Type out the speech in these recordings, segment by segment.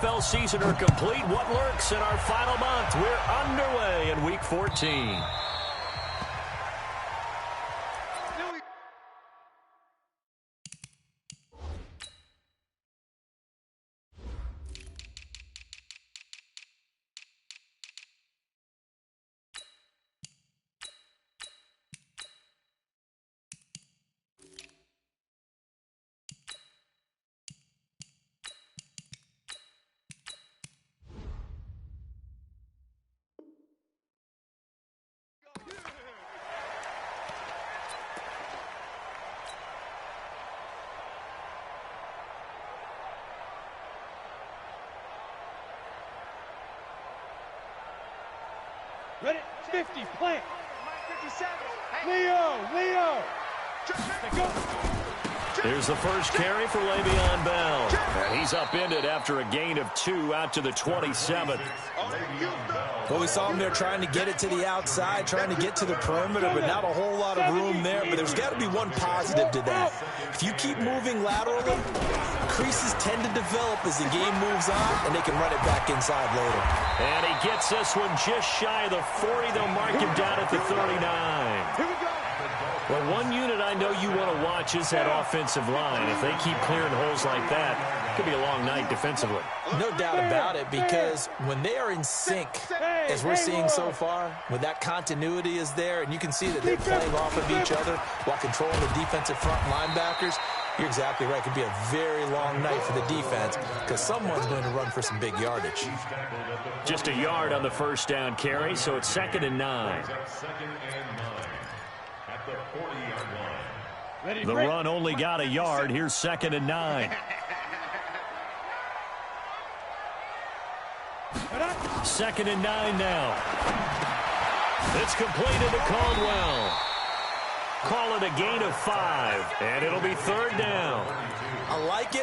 NFL season are complete. What lurks in our final month? We're underway in Week 14. Ready? 50, plant. 57. Leo. Go. Here's the first carry for Le'Veon Bell. And he's upended after a gain of 2 out to the 27th. Well, we saw him there trying to get it to the outside, trying to get to the perimeter, but not a whole lot of room there. But there's got to be one positive to that. If you keep moving laterally, creases tend to develop as the game moves on, and they can run it back inside later. And he gets this one just shy of the 40. They'll mark him down at the 39. Here we go. Well, one unit I know you want to watch is that offensive line. If they keep clearing holes like that, it could be a long night defensively. No doubt about it, because when they are in sync, as we're seeing so far, when that continuity is there, and you can see that they're playing off of each other while controlling the defensive front linebackers, you're exactly right. It could be a very long night for the defense because someone's going to run for some big yardage. Just a yard on the first down carry, so it's 2nd and 9. The run only got a yard. Here's 2nd and 9. 2nd and 9 now. It's completed to Caldwell. Call it a gain of 5, and it'll be 3rd down. I like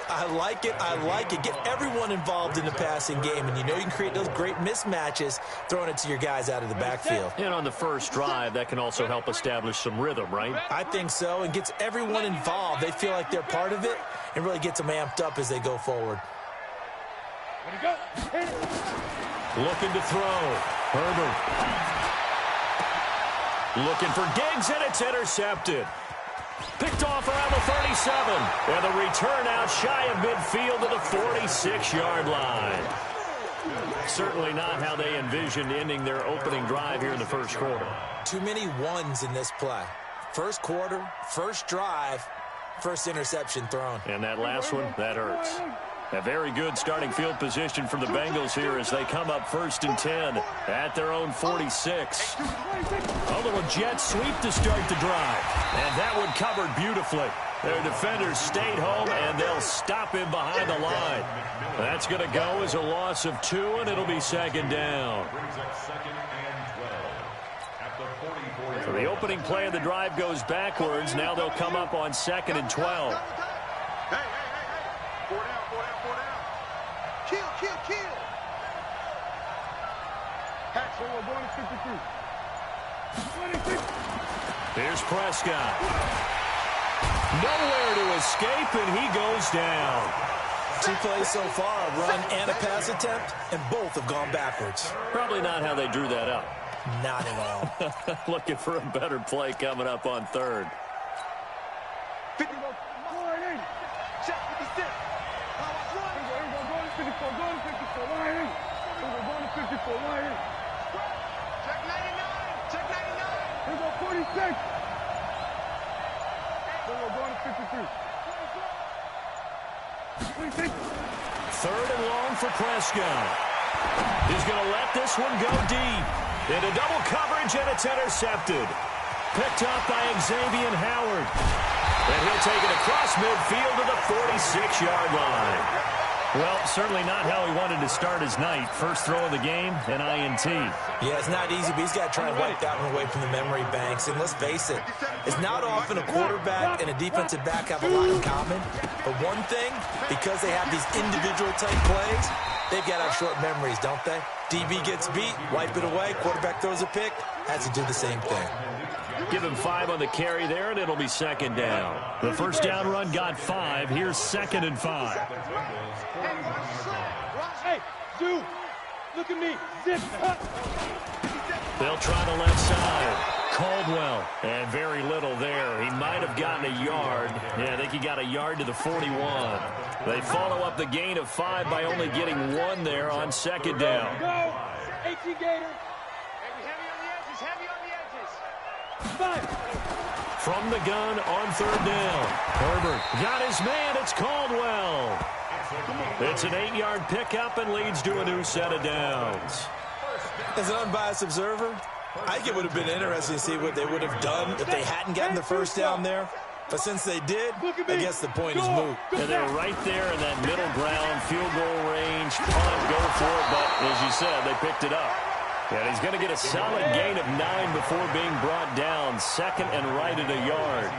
it. Get everyone involved in the passing game, and you know you can create those great mismatches throwing it to your guys out of the backfield. And on the first drive, that can also help establish some rhythm, right? I think so, and gets everyone involved. They feel like they're part of it and really gets them amped up as they go forward. Looking to throw. Herbert. Looking for Diggs, and it's intercepted. Picked off around the 37. And the return out shy of midfield to the 46-yard line. Certainly not how they envisioned ending their opening drive here in the first quarter. Too many ones in this play. First quarter, first drive, first interception thrown. And that last one, that hurts. A very good starting field position for the Bengals here as they come up 1st and 10 at their own 46. A little jet sweep to start the drive. And that one covered beautifully. Their defenders stayed home, and they'll stop him behind the line. That's going to go as a loss of 2, and it'll be 2nd down. So the opening play of the drive goes backwards. Now they'll come up on 2nd and 12. Kill. Here's Prescott. Nowhere to escape, and he goes down. 2 plays so far, a run and a pass attempt, and both have gone backwards. Probably not how they drew that up. Not at all. Looking for a better play coming up on 3rd. 50. Check 56. Check 99. Check 99. Here we go, 46. We're going to 53. 3rd and long for Prescott. He's going to let this one go deep. Into double coverage, and it's intercepted. Picked up by Xavier Howard. And he'll take it across midfield to the 46-yard line. Well, certainly not how he wanted to start his night. First throw of the game, an INT. Yeah, it's not easy, but he's got to try and wipe that one away from the memory banks. And let's face it, it's not often a quarterback and a defensive back have a lot in common. But one thing, because they have these individual type plays, they've got to have short memories, don't they? DB gets beat, wipe it away, quarterback throws a pick, has to do the same thing. Give him 5 on the carry there, and it'll be 2nd down. The first down run got 5. Here's 2nd and 5. Hey, Zoo, look at me. Zip. They'll try the left side. Caldwell, and very little there. He might have gotten a yard. Yeah, I think he got a yard to the 41. They follow up the gain of 5 by only getting 1 there on second down. Go. 18 Gator. Heavy on the edges. Heavy on the edges. 5. From the gun on third down. Herbert got his man. It's Caldwell. It's an 8-yard pickup and leads to a new set of downs. As an unbiased observer, I think it would have been interesting to see what they would have done if they hadn't gotten the first down there. But since they did, I guess the point is moot. And they're right there in that middle ground, field goal range, punt, go for it. But as you said, they picked it up. And he's going to get a solid gain of 9 before being brought down. Second and right at a yard.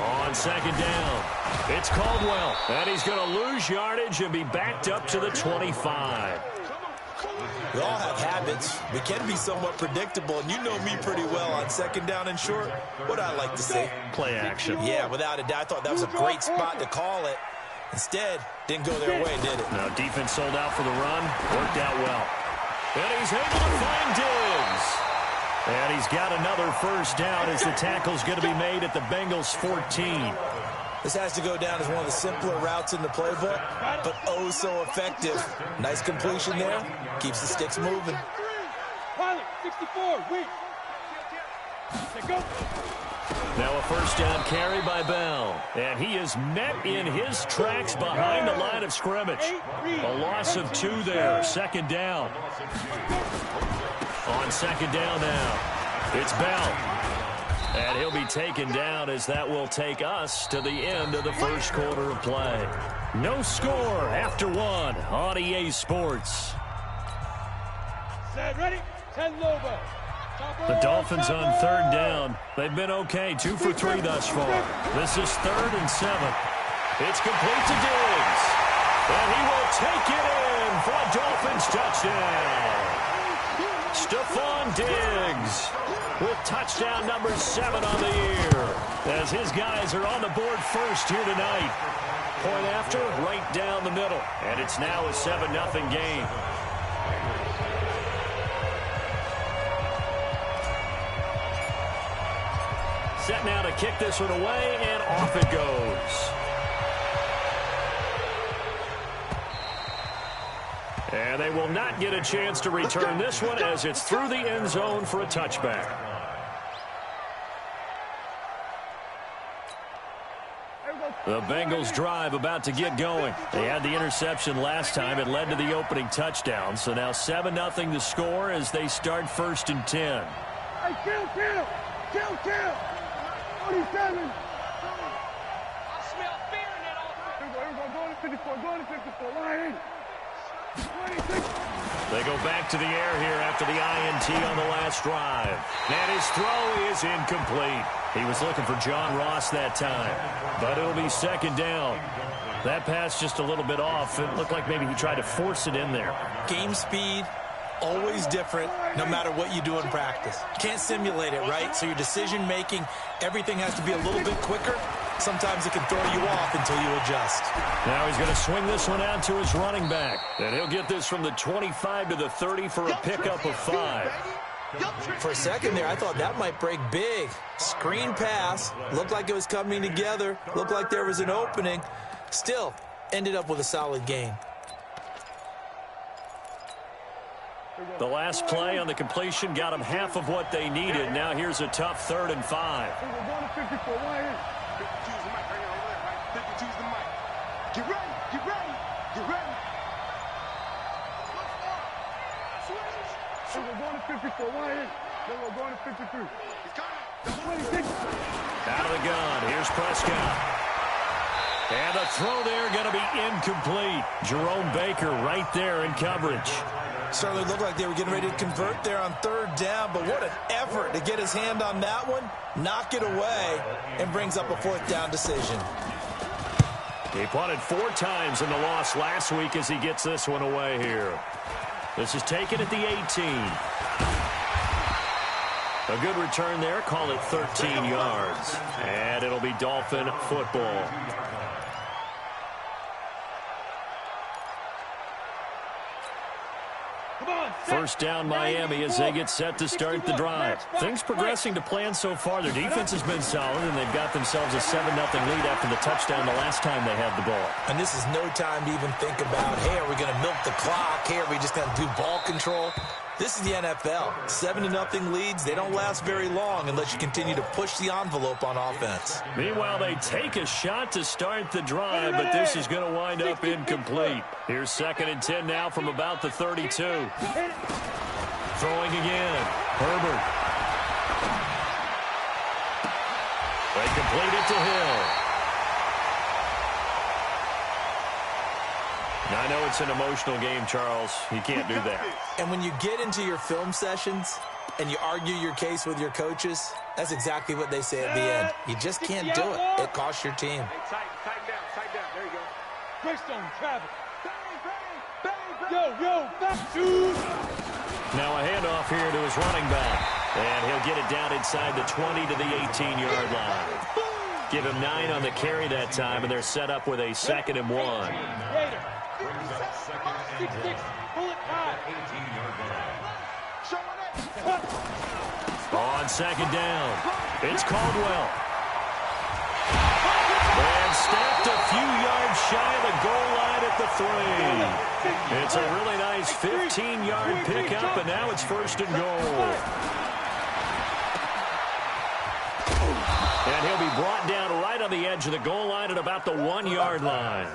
On second down, it's Caldwell. And he's going to lose yardage and be backed up to the 25. We all have habits. We can be somewhat predictable, and you know me pretty well on second down and short. What I like to see. Play action. Yeah, without a doubt. I thought that was a great spot to call it. Instead, didn't go their way, did it? No, defense sold out for the run. Worked out well. And he's able to find Diggs. And he's got another first down as the tackle's going to be made at the Bengals' 14. This has to go down as one of the simpler routes in the playbook, but oh so effective. Nice completion there. Keeps the sticks moving. Pilot, 64, wait. Go. Now a first down carry by Bell. And he is met in his tracks behind the line of scrimmage. A loss of 2 there. Second down. On second down now, it's Bell. And he'll be taken down as that will take us to the end of the first quarter of play. No score after 1 on EA Sports. Set, ready? 10 Lobo. The Dolphins on third down. They've been okay, 2 for 3 thus far. This is 3rd and 7. It's complete to Diggs. And he will take it in for a Dolphins touchdown. Stephon Diggs with touchdown number 7 on the year, as his guys are on the board first here tonight. Point after, right down the middle, and it's now a 7-0 game. Set now to kick this one away, and off it goes. And they will not get a chance to return this one as it's through the end zone for a touchback. The Bengals drive about to get going. They had the interception last time. It led to the opening touchdown. So now 7-0 to score as they start 1st and 10. Hey, kill. 47. I smell fear in that offense. Here we go. Go to 54. Go to 54. Line. 26. They go back to the air here after the INT on the last drive. And his throw is incomplete. He was looking for John Ross that time. But it'll be second down. That pass just a little bit off. It looked like maybe he tried to force it in there. Game speed, always different, no matter what you do in practice. You can't simulate it, right? So your decision-making, everything has to be a little bit quicker. Sometimes it can throw you off until you adjust. Now he's going to swing this one out to his running back. And he'll get this from the 25 to the 30 for a pickup of 5. For a second there, I thought that might break big. Screen pass. Looked like it was coming together. Looked like there was an opening. Still, ended up with a solid gain. The last play on the completion got them half of what they needed. Now here's a tough 3rd and 5. Get ready. We're going to 54. Then we're going to 53. He's coming. 26. Out of the gun. Here's Prescott. And the throw there going to be incomplete. Jerome Baker right there in coverage. Certainly looked like they were getting ready to convert there on 3rd down, but what an effort to get his hand on that one, knock it away, and brings up a 4th down decision. He punted 4 times in the loss last week as he gets this one away here. This is taken at the 18. A good return there. Call it 13 yards. And it'll be Dolphin football. First down Miami as they get set to start the drive. Things progressing to plan so far. Their defense has been solid, and they've got themselves a 7-0 lead after the touchdown the last time they had the ball. And this is no time to even think about, hey, are we going to milk the clock? Hey, are we just going to do ball control? This is the NFL. 7-0 leads, they don't last very long unless you continue to push the envelope on offense. Meanwhile, they take a shot to start the drive, but this is going to wind up incomplete. Here's 2nd and 10 now from about the 32. Throwing again. Herbert. They complete it to Hill. Now, I know it's an emotional game, Charles. You can't do that. And when you get into your film sessions and you argue your case with your coaches, that's exactly what they say at the end. You just can't do it. It costs your team. Hey, tighten down. There you go. Greystone, Travis. Yo, back to. Now a handoff here to his running back. And he'll get it down inside the 20 to the 18-yard line. Give him 9 on the carry that time, and they're set up with a 2nd and 1. On 2nd down, it's Caldwell. And snapped a few yards shy of the goal line at the 3. It's a really nice 15-yard pickup, and now it's 1st and goal. And he'll be brought down right on the edge of the goal line at about the 1-yard line.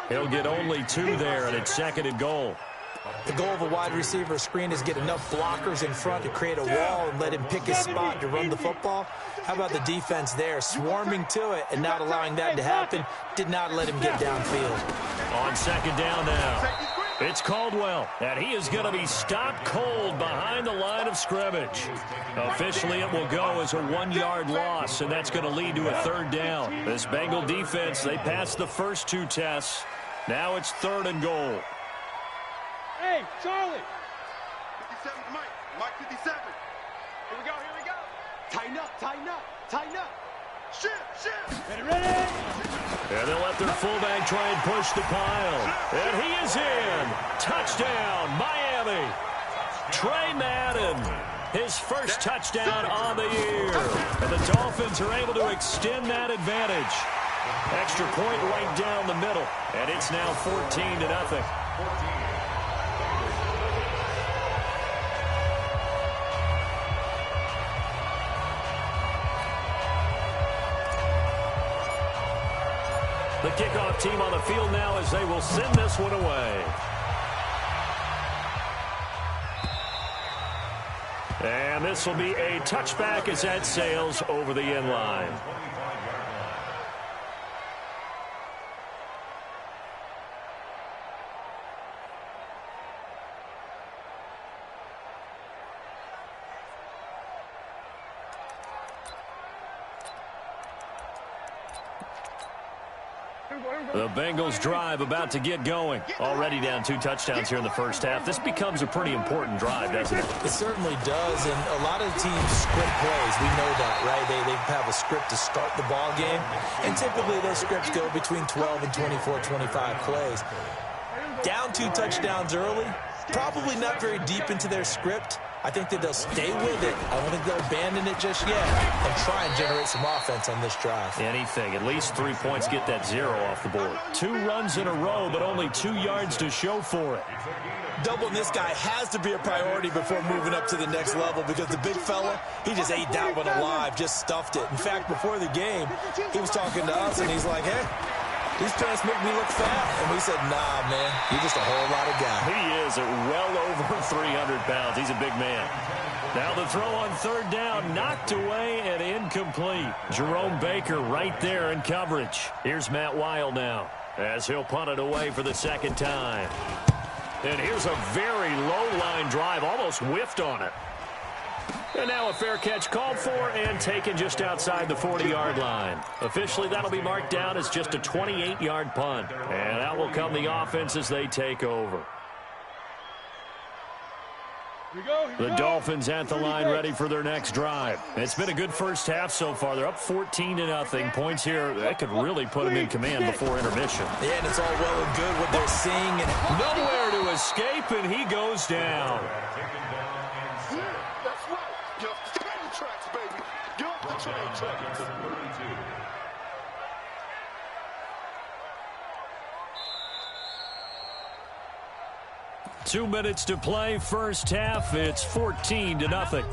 He'll get only 2 there, and it's 2nd and goal. The goal of a wide receiver screen is get enough blockers in front to create a wall and let him pick his spot to run the football. How about the defense there, swarming to it and not allowing that to happen? Did not let him get downfield. On 2nd down now, it's Caldwell, and he is going to be stopped cold behind the line of scrimmage. Officially, it will go as a 1-yard loss, and that's going to lead to a 3rd down. This Bengal defense, they passed the first 2 tests. Now it's 3rd and goal. Hey, Charlie. 57, Mike 57. Here we go. Tighten up. Shift. Ready. And they'll let their fullback try and push the pile. And he is in. Touchdown, Miami. Trey Madden, his first touchdown on the year. And the Dolphins are able to extend that advantage. Extra point right down the middle. And it's now 14-0. The kickoff team on the field now as they will send this one away. And this will be a touchback as that sails over the end line. The Bengals drive about to get going. Already down 2 touchdowns here in the first half. This becomes a pretty important drive, doesn't it? It certainly does, and a lot of teams script plays. We know that, right? They have a script to start the ball game, and typically those scripts go between 12 and 24, 25 plays. Down 2 touchdowns early, probably not very deep into their script. I think that they'll stay with it. I don't think they'll abandon it just yet and try and generate some offense on this drive. Anything. At least 3 points, get that 0 off the board. 2 runs in a row, but only 2 yards to show for it. Doubling this guy has to be a priority before moving up to the next level because the big fella, he just ate that one alive, just stuffed it. In fact, before the game, he was talking to us, and he's like, hey, these pants make me look fat. And we said, nah, man, you're just a whole lot of guy. He is at well over 300 pounds. He's a big man. Now the throw on 3rd down, knocked away and incomplete. Jerome Baker right there in coverage. Here's Matt Weil now as he'll punt it away for the 2nd time. And here's a very low-line drive, almost whiffed on it. And now a fair catch called for and taken just outside the 40-yard line. Officially, that'll be marked down as just a 28-yard punt. And out will come the offense as they take over. The Dolphins at the line ready for their next drive. It's been a good first half so far. They're up 14-0. Points here, that could really put them in command before intermission. Yeah, and it's all well and good what they're seeing. And nowhere to escape, and he goes down. That's right. Get off the train tracks, baby. Get off the train tracks. 2 minutes to play, first half. It's 14-0.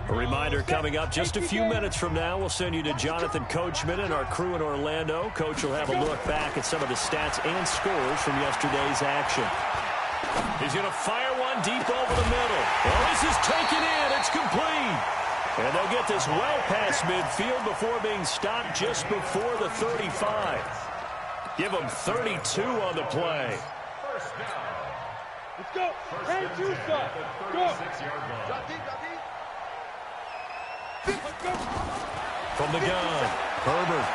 A reminder coming up just a few minutes from now. We'll send you to Jonathan Coachman and our crew in Orlando. Coach will have a look back at some of the stats and scores from yesterday's action. He's going to fire one deep over the middle. Well, this is taken in. It's complete. And they'll get this well past midfield before being stopped just before the 35. Give them 32 on the play. Let's go. Hey, Juice. Go. From the gun, Herbert.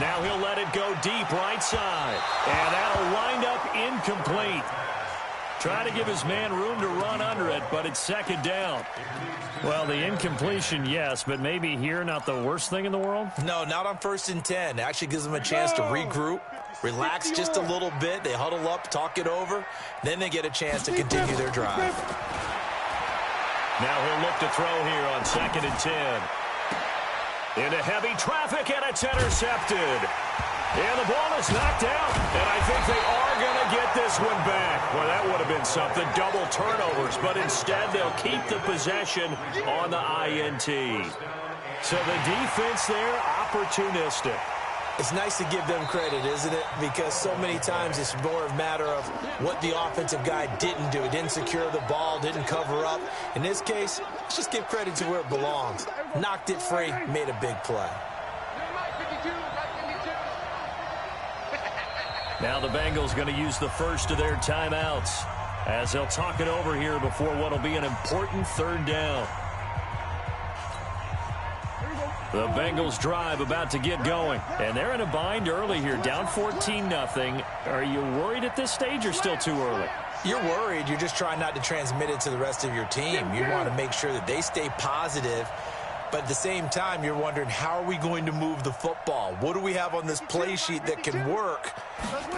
Now he'll let it go deep right side. And that'll wind up incomplete. Trying to give his man room to run under it, but it's second down. Well, the incompletion, yes, but maybe here not the worst thing in the world? No, not on 1st and 10. It actually gives them a chance to regroup, relax just a little bit. They huddle up, talk it over. Then they get a chance to continue their drive. Now he'll look to throw here on 2nd and 10. Into heavy traffic, and it's intercepted. And the ball is knocked out, and I think they are going to get this one back. Well, that would have been something, double turnovers, but instead they'll keep the possession on the INT. So the defense there, opportunistic. It's nice to give them credit, isn't it? Because so many times it's more a matter of what the offensive guy didn't do. He didn't secure the ball, didn't cover up. In this case, let's just give credit to where it belongs. Knocked it free, made a big play. Now the Bengals going to use the first of their timeouts as they'll talk it over here before what will be an important 3rd down. The Bengals drive about to get going, and they're in a bind early here, down 14-0. Are you worried at this stage or still too early? You're worried. You're just trying not to transmit it to the rest of your team. You want to make sure that they stay positive. But at the same time, you're wondering, how are we going to move the football? What do we have on this play sheet that can work?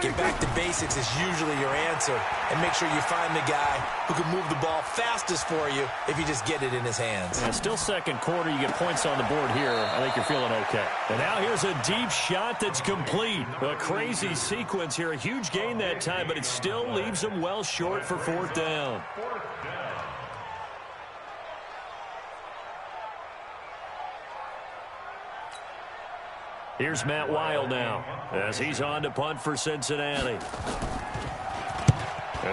Get back to basics is usually your answer. And make sure you find the guy who can move the ball fastest for you if you just get it in his hands. Yeah, still second quarter. You get points on the board here. I think you're feeling okay. And now here's a deep shot that's complete. A crazy sequence here. A huge gain that time, but it still leaves them well short for 4th down. Here's Matt Wild now as he's on to punt for Cincinnati.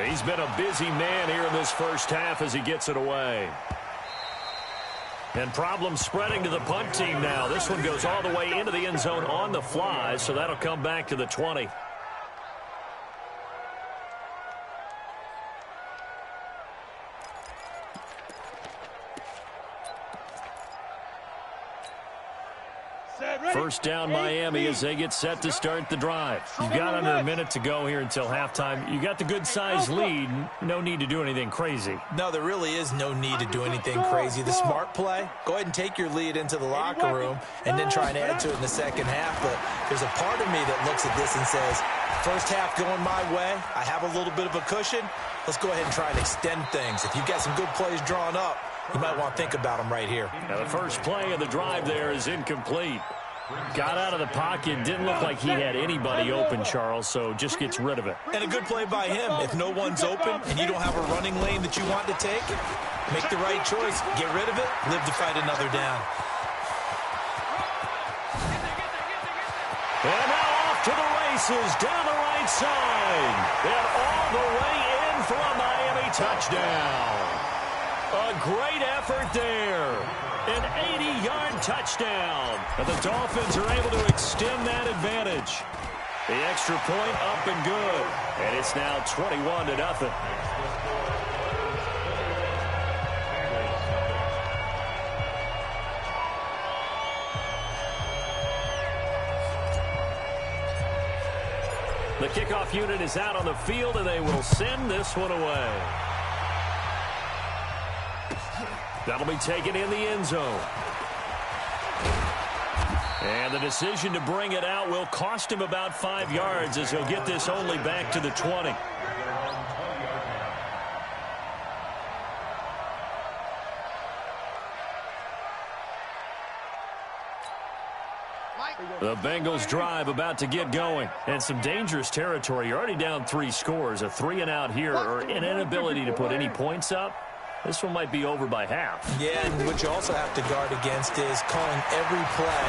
He's been a busy man here in this first half as he gets it away. And problems spreading to the punt team now. This one goes all the way into the end zone on the fly, so that'll come back to the 20. First down Miami as they get set to start the drive. You've got under a minute to go here until halftime. You got the good-sized lead. No need to do anything crazy. No, there really is no need to do anything crazy. The smart play, go ahead and take your lead into the locker room and then try and add to it in the second half. But there's a part of me that looks at this and says, first half going my way, I have a little bit of a cushion. Let's go ahead and try and extend things. If you've got some good plays drawn up, you might want to think about them right here. Now the first play of the drive there is incomplete. Got out of the pocket. Didn't look like he had anybody open, Charles, so just gets rid of it. And a good play by him. If no one's open and you don't have a running lane that you want to take, make the right choice. Get rid of it. Live to fight another down. And now off to the races down the right side. And all the way in for a Miami touchdown. A great effort there. An 80-yard touchdown. And the Dolphins are able to extend that advantage. The extra point up and good. And it's now 21-0. The kickoff unit is out on the field, and they will send this one away. That'll be taken in the end zone. And the decision to bring it out will cost him about 5 yards as he'll get this only back to the 20. The Bengals drive about to get going. And some dangerous territory. You're already down 3 scores. A 3-and-out here or an inability to put any points up. This one might be over by half. Yeah, and what you also have to guard against is calling every play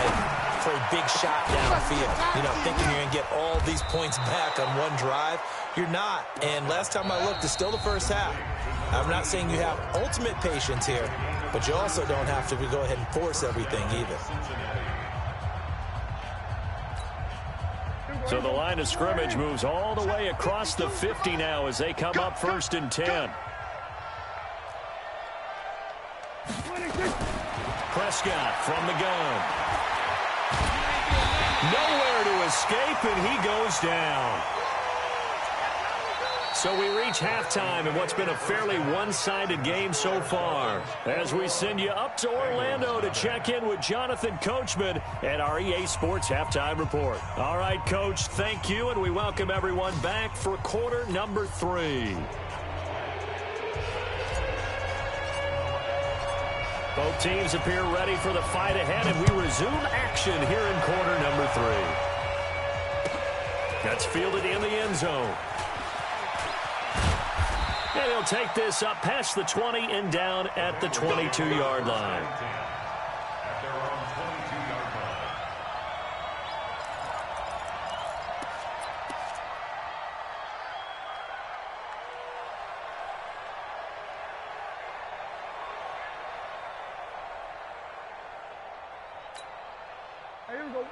for a big shot downfield. You know, thinking you're going to get all these points back on one drive. You're not. And last time I looked, it's still the first half. I'm not saying you have ultimate patience here, but you also don't have to go ahead and force everything either. So the line of scrimmage moves all the way across the 50 now as they come up 1st and 10. Prescott from the gun. Nowhere to escape, and he goes down. So we reach halftime in what's been a fairly one-sided game so far. As we send you up to Orlando to check in with Jonathan Coachman at our EA Sports Halftime Report. All right, Coach, thank you, and we welcome everyone back for quarter number 3. Both teams appear ready for the fight ahead, and we resume action here in quarter number 3. That's fielded in the end zone. And he'll take this up past the 20 and down at the 22-yard line.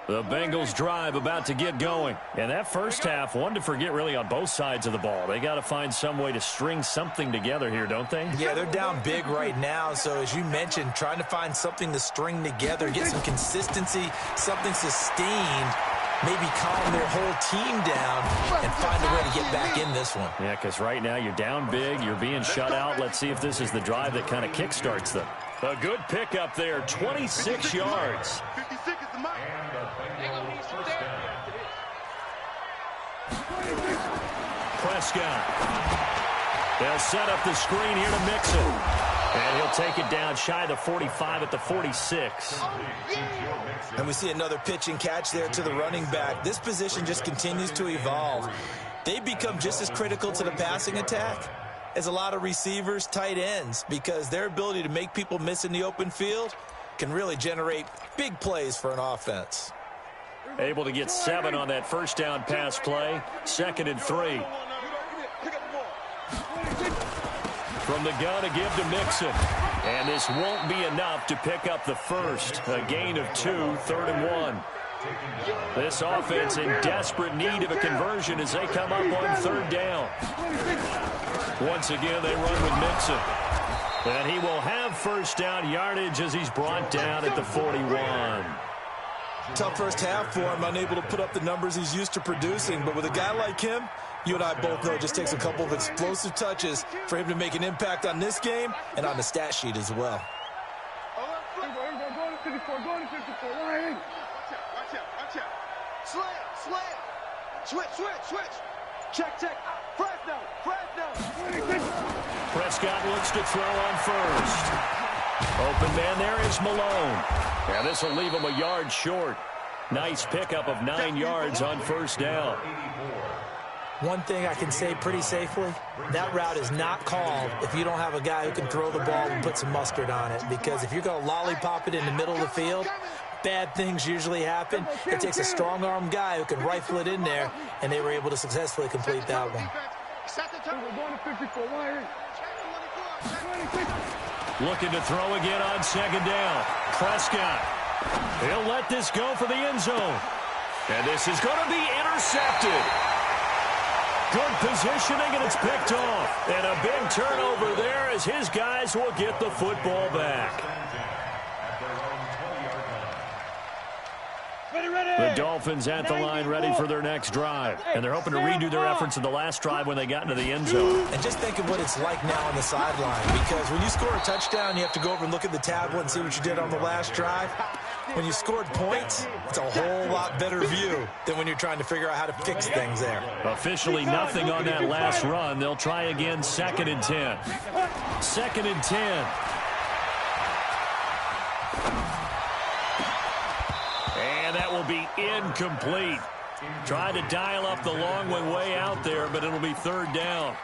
The Bengals drive about to get going. And that first half, one to forget really on both sides of the ball. They got to find some way to string something together here, don't they? Yeah, they're down big right now. So as you mentioned, trying to find something to string together, get some consistency, something sustained, maybe calm their whole team down and find a way to get back in this one. Yeah, because right now you're down big, you're being shut out. Let's see if this is the drive that kind of kickstarts them. A good pickup there, 26 yards. 56 is the mark. Prescott. They'll set up the screen here to mix it. And he'll take it down shy of the 45 at the 46. And we see another pitch and catch there to the running back. This position just continues to evolve. They've become just as critical to the passing attack as a lot of receivers, tight ends, because their ability to make people miss in the open field can really generate big plays for an offense. Able to get 7 on that first down pass play. 2nd and 3. From the gun, a give to Mixon. And this won't be enough to pick up the first. A gain of 2, 3rd and 1. This offense in desperate need of a conversion as they come up on 3rd down. Once again, they run with Mixon. And he will have first down yardage as he's brought down at the 41. Tough first half for him, unable to put up the numbers he's used to producing. But with a guy like him, you and I both know it just takes a couple of explosive touches for him to make an impact on this game and on the stat sheet as well. Go to 54, go to 54, line. Watch out. Slam. Switch. Check. Fresno. Prescott looks to throw on first. Open man there is Malone. And this will leave him a yard short. Nice pickup of 9 yards on first down. One thing I can say pretty safely, that route is not called if you don't have a guy who can throw the ball and put some mustard on it. Because if you're going to lollipop it in the middle of the field, bad things usually happen. It takes a strong-arm guy who can rifle it in there, and they were able to successfully complete that one. Looking to throw again on 2nd down. Prescott. He'll let this go for the end zone. And this is going to be intercepted. Good positioning, and it's picked off. And a big turnover there as his guys will get the football back. The Dolphins at the line ready for their next drive. And they're hoping to redo their efforts in the last drive when they got into the end zone. And just think of what it's like now on the sideline, because when you score a touchdown, you have to go over and look at the tablet and see what you did on the last drive. When you scored points, it's a whole lot better view than when you're trying to figure out how to fix things there. Officially nothing on that last run. They'll try again, 2nd and 10. 2nd and 10. And that will be incomplete. Tried to dial up the long way out there, but it'll be 3rd down.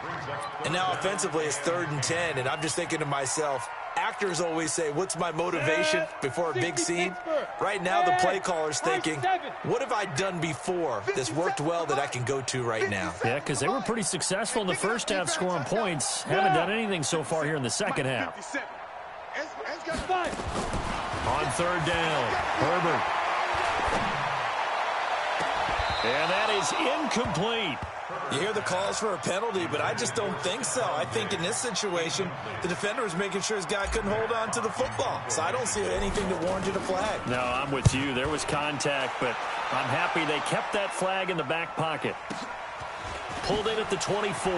And now offensively, it's 3rd and 10, and I'm just thinking to myself, actors always say, what's my motivation before a big scene? Right now, the play caller's thinking, what have I done before that's worked well that I can go to right now? Yeah, because they were pretty successful in the first half scoring points. Haven't done anything so far here in the second half. On 3rd down, Herbert. And that is incomplete. You hear the calls for a penalty, but I just don't think so. I think in this situation, the defender is making sure his guy couldn't hold on to the football. So I don't see anything that warranted a flag. No, I'm with you. There was contact, but I'm happy they kept that flag in the back pocket. Pulled in at the 24.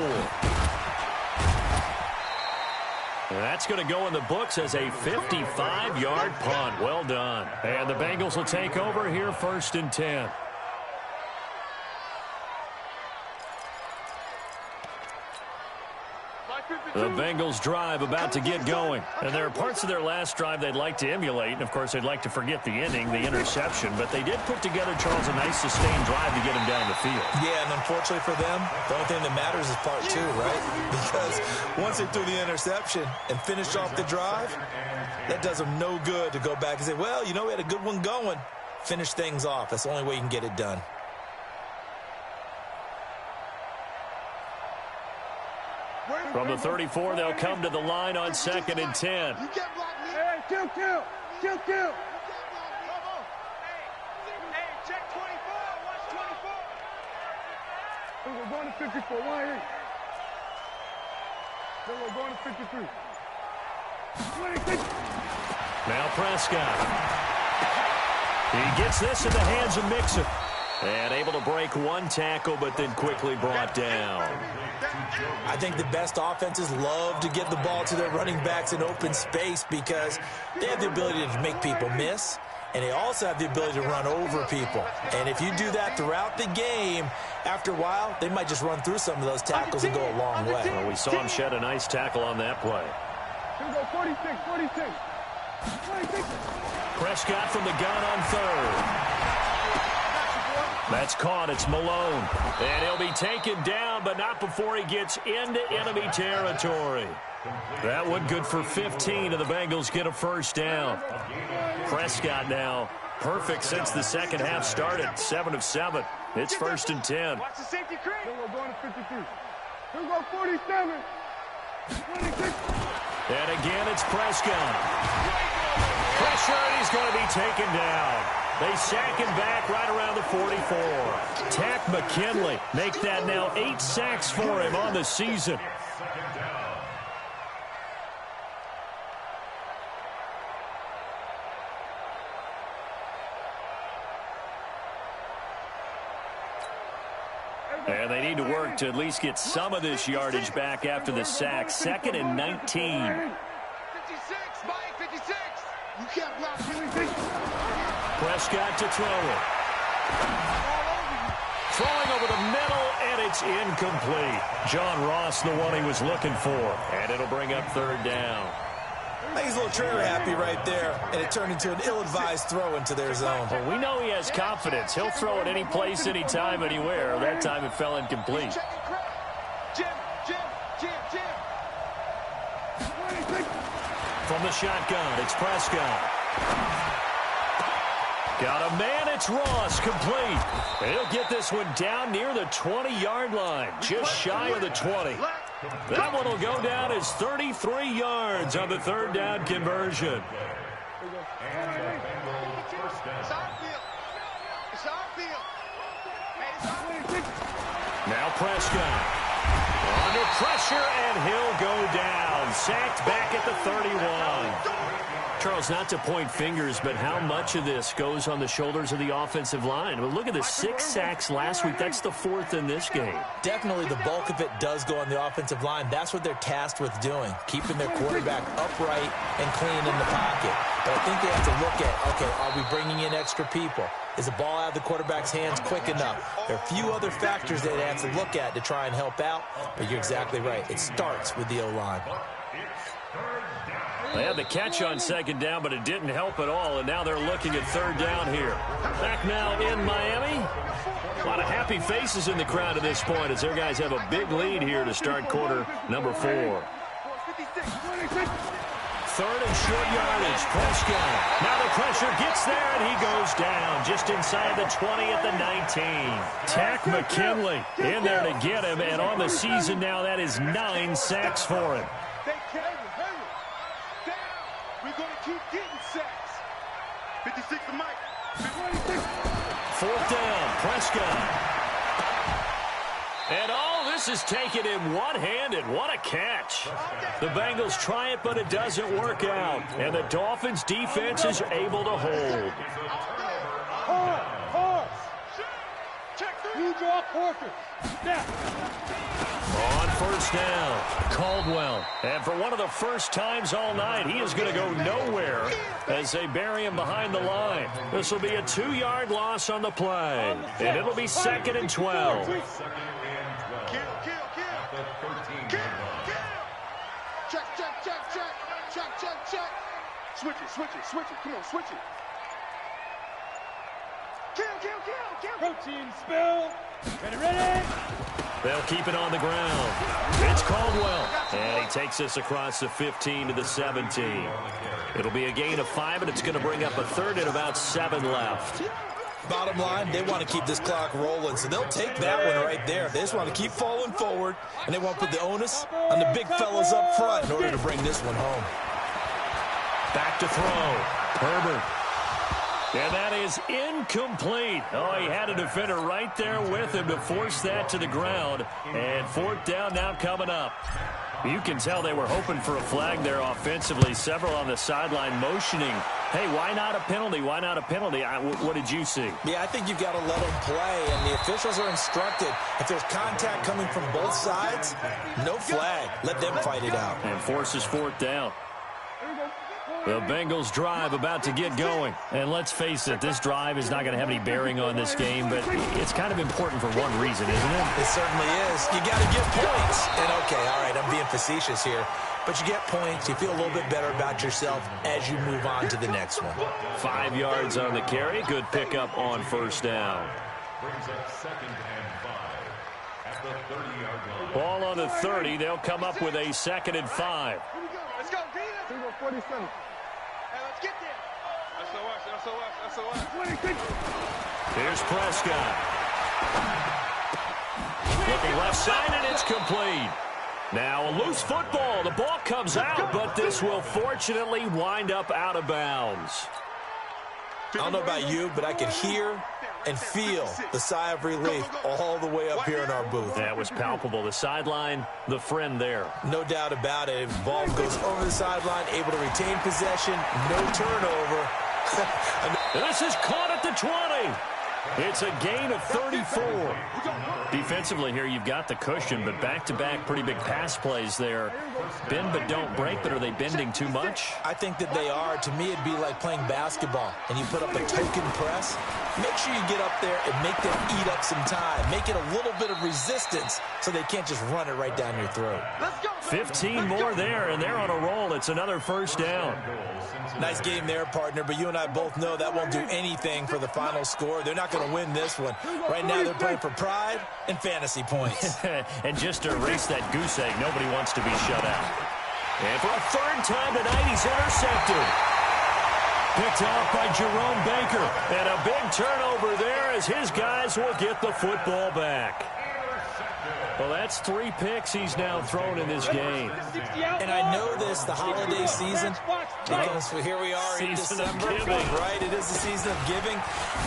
And that's going to go in the books as a 55-yard punt. Well done. And the Bengals will take over here, 1st and 10. The Bengals drive about to get going. And there are parts of their last drive they'd like to emulate. And, of course, they'd like to forget the inning, the interception. But they did put together, Charles, a nice sustained drive to get him down the field. Yeah, and unfortunately for them, the only thing that matters is part 2, right? Because once they threw the interception and finished off the drive, that does them no good to go back and say, well, you know, we had a good one going. Finish things off. That's the only way you can get it done. From the 34, they'll come to the line on 2nd and 10. Hey, kill. Hey, check 24. Watch 24. We're going to 54. Why ain't? Then we're going to 53. 26. Now Prescott. He gets this in the hands of Mixon. And able to break one tackle, but then quickly brought down. I think the best offenses love to get the ball to their running backs in open space because they have the ability to make people miss, and they also have the ability to run over people. And if you do that throughout the game, after a while, they might just run through some of those tackles and go a long way. Well, we saw him shed a nice tackle on that play. Here we go, 46. Prescott from the gun on 3rd. That's caught. It's Malone. And he'll be taken down, but not before he gets into enemy territory. That one good for 15, and the Bengals get a 1st down. Prescott now perfect since the second half started. 7 of 7. It's 1st and 10. Watch the safety creep. Here we go, going to 53. Here we go, 47. 26. And again, it's Prescott. Pressure, and he's going to be taken down. They sack him back right around the 44. Tack McKinley make that now 8 sacks for him on the season. And they need to work to at least get some of this yardage back after the sack. 2nd and 19. 56, Mike, 56. You can't block 56. Prescott to throw it. Throwing over the middle, and it's incomplete. John Ross, the one he was looking for. And it'll bring up 3rd down. I think he's a little trigger happy right there, and it turned into an ill-advised throw into their zone. Well, we know he has confidence. He'll throw it any place, anytime, anywhere. That time it fell incomplete. Jim. From the shotgun, it's Prescott. Got a man, it's Ross, complete. He'll get this one down near the 20-yard line, just shy of the 20. That one will go down as 33 yards on the 3rd down conversion. Now Prescott. Under pressure, and he'll go down. Sacked back at the 31. Charles, not to point fingers, but how much of this goes on the shoulders of the offensive line? Well, look at the 6 sacks last week. That's the 4th in this game. Definitely the bulk of it does go on the offensive line. That's what they're tasked with doing, keeping their quarterback upright and clean in the pocket. But I think they have to look at, okay, are we bringing in extra people? Is the ball out of the quarterback's hands quick enough? There are a few other factors that they have to look at to try and help out, but you're exactly right. It starts with the O-line. They had the catch on 2nd down, but it didn't help at all, and now they're looking at 3rd down here. Back now in Miami. A lot of happy faces in the crowd at this point as their guys have a big lead here to start quarter number 4. 3rd and short yardage. Prescott. Now the pressure gets there, and he goes down just inside the 20 at the 19. Tack McKinley in there to get him, and on the season now, that is 9 sacks for him. We're going to keep getting sacks. 56 to Mike. 4th down, Prescott. And all this is taken in one-handed. What a catch. The Bengals try it, but it doesn't work out. And the Dolphins' defense is able to hold. On 1st down, Caldwell. And for one of the first times all night, he is going to go nowhere as they bury him behind the line. This will be a 2-yard loss on the play. And it'll be 2nd and 12. Check. Switch it. Come on, switch it. Kill. Protein spill. Ready. They'll keep it on the ground. It's Caldwell. And he takes us across the 15 to the 17. It'll be a gain of 5, and it's going to bring up a 3rd and about 7 left. Bottom line, they want to keep this clock rolling, so they'll take that one right there. They just want to keep falling forward, and they want to put the onus on the big fellas up front in order to bring this one home. Back to throw. Herbert. And that is incomplete. Oh, he had a defender right there with him to force that to the ground. And 4th down now coming up. You can tell they were hoping for a flag there offensively. Several on the sideline motioning. Hey, why not a penalty? Why not a penalty? What did you see? Yeah, I think you've got to let them play, and the officials are instructed. If there's contact coming from both sides, no flag. Let them fight it out. And forces 4th down. The Bengals drive about to get going. And let's face it, this drive is not going to have any bearing on this game, but it's kind of important for one reason, isn't it? It certainly is. You got to get points. And okay, all right, I'm being facetious here, but you get points. You feel a little bit better about yourself as you move on to the next one. 5 yards on the carry. Good pickup on 1st down. Brings up 2nd and 5 at the 30-yard line. Ball on the 30. They'll come up with a 2nd and 5. Let's go, Dina. 47. Hey, let's get there. SOS. Here's Prescott. Looking left side, and it's complete. Now a loose football. The ball comes out, but this will fortunately wind up out of bounds. I don't know about you, but I could hear and feel the sigh of relief all the way up here in our booth. That was palpable. The sideline, the friend there. No doubt about it. The ball goes over the sideline, able to retain possession, no turnover. This is caught at the 20. It's a gain of 34. Defensively here, you've got the cushion, but back-to-back pretty big pass plays there. Bend but don't break, but are they bending too much? I think that they are. To me, it'd be like playing basketball, and you put up a token press. Make sure you get up there and make them eat up some time. Make it a little bit of resistance so they can't just run it right down your throat. 15 more there, and they're on a roll. It's another 1st down. Nice game there, partner, but you and I both know that won't do anything for the final score. They're not going to win this one. Right now, they're playing for pride and fantasy points. And just to erase that goose egg, nobody wants to be shut out. And for a 3rd time tonight, he's intercepted. Picked off by Jerome Baker. And a big turnover there as his guys will get the football back. Well, that's 3 picks he's now thrown in this game. And I know this, the holiday season, because here we are in December, right? It is the season of giving.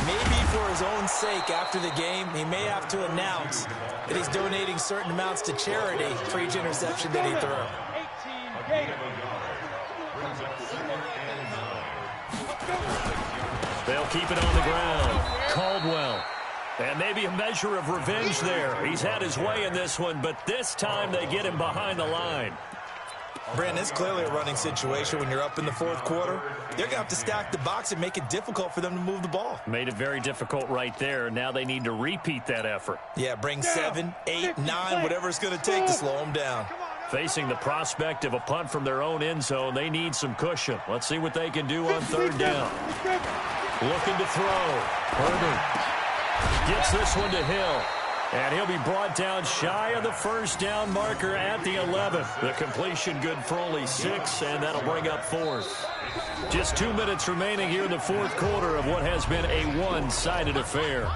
Maybe for his own sake, after the game, he may have to announce that he's donating certain amounts to charity for each interception that he threw. They'll keep it on the ground. Caldwell. And maybe a measure of revenge there. He's had his way in this one, but this time they get him behind the line. Brandon, it's clearly a running situation when you're up in the fourth quarter. They're going to have to stack the box and make it difficult for them to move the ball. Made it very difficult right there. Now they need to repeat that effort. Yeah, bring 7, 8, 9, whatever it's going to take to slow them down. Facing the prospect of a punt from their own end zone, they need some cushion. Let's see what they can do on third down. Looking to throw. Herbert gets this one to Hill. And he'll be brought down shy of the first down marker at the 11th. The completion good for only 6, and that'll bring up fourth. Just 2 minutes remaining here in the fourth quarter of what has been a one-sided affair.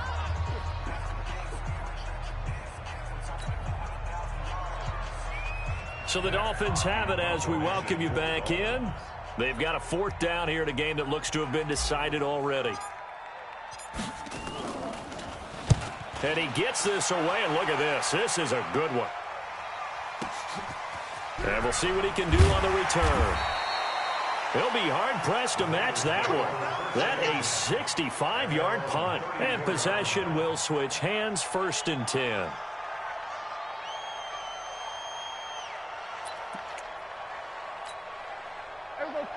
So the Dolphins have it as we welcome you back in. They've got a fourth down here in a game that looks to have been decided already. And he gets this away, and look at this. This is a good one. And we'll see what he can do on the return. He'll be hard-pressed to match that one. That a 65-yard punt. And possession will switch hands, 1st and 10.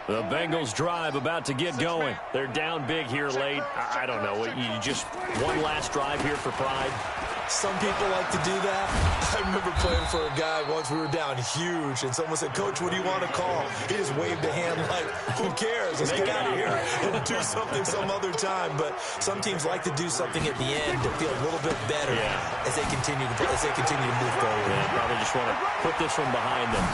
The Bengals drive about to get going. They're down big here late. I don't know. You just one last drive here for pride. Some people like to do that. I remember playing for a guy once. We were down huge, and someone said, "Coach, what do you want to call?" He just waved a hand like, "Who cares? Let's get out of here and do something some other time." But some teams like to do something at the end to feel a little bit better as they continue to move forward. Yeah, probably just want to put this one behind them.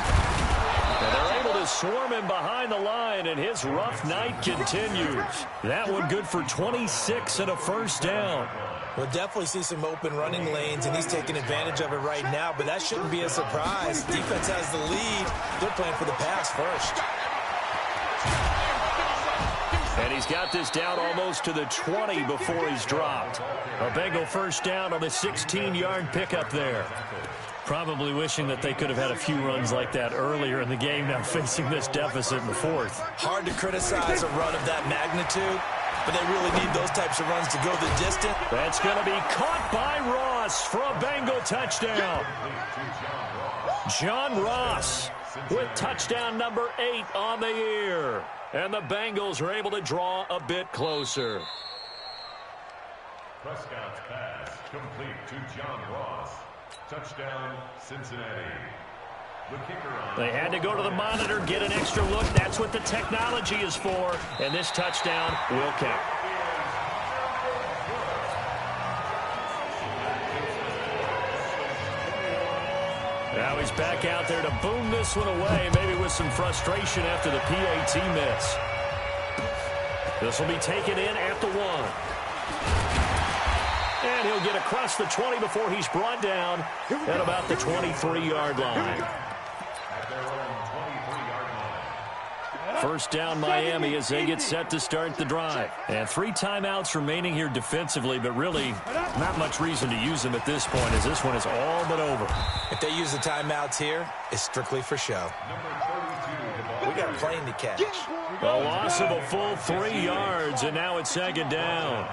And they're able to swarm him behind the line, and his rough night continues. That one good for 26 and a first down. We'll definitely see some open running lanes, and he's taking advantage of it right now, but that shouldn't be a surprise. Defense has the lead. They're playing for the pass first. And he's got this down almost to the 20 before he's dropped. A Bengal first down on the 16-yard pickup there. Probably wishing that they could have had a few runs like that earlier in the game, now facing this deficit in the fourth. Hard to criticize a run of that magnitude, but they really need those types of runs to go the distance. That's going to be caught by Ross for a Bengal touchdown. John Ross with touchdown number 8 on the year. And the Bengals are able to draw a bit closer. Prescott's pass complete to John Ross. Touchdown, Cincinnati. The kicker on. They had to go to the monitor, get an extra look. That's what the technology is for. And this touchdown will count. Now he's back out there to boom this one away, maybe with some frustration after the PAT miss. This will be taken in at the 1. And he'll get across the 20 before he's brought down at about the 23-yard line. First down Miami as they get set to start the drive. And 3 timeouts remaining here defensively, but really not much reason to use them at this point as this one is all but over. If they use the timeouts here, it's strictly for show. We got a plane to catch. A loss of a full 3 yards, and now it's 2nd down.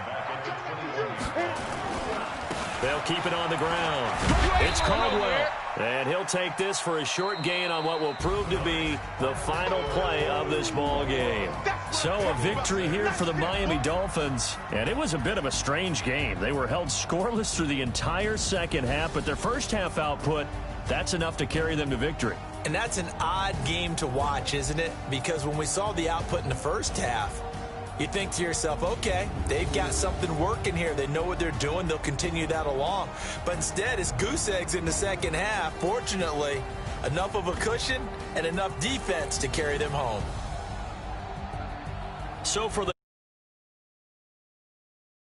They'll keep it on the ground. It's Caldwell. And he'll take this for a short gain on what will prove to be the final play of this ball game. So a victory here for the Miami Dolphins. And it was a bit of a strange game. They were held scoreless through the entire second half, but their first half output, that's enough to carry them to victory. And that's an odd game to watch, isn't it? Because when we saw the output in the first half, you think to yourself, okay, they've got something working here. They know what they're doing. They'll continue that along. But instead, it's goose eggs in the second half. Fortunately, enough of a cushion and enough defense to carry them home. So for the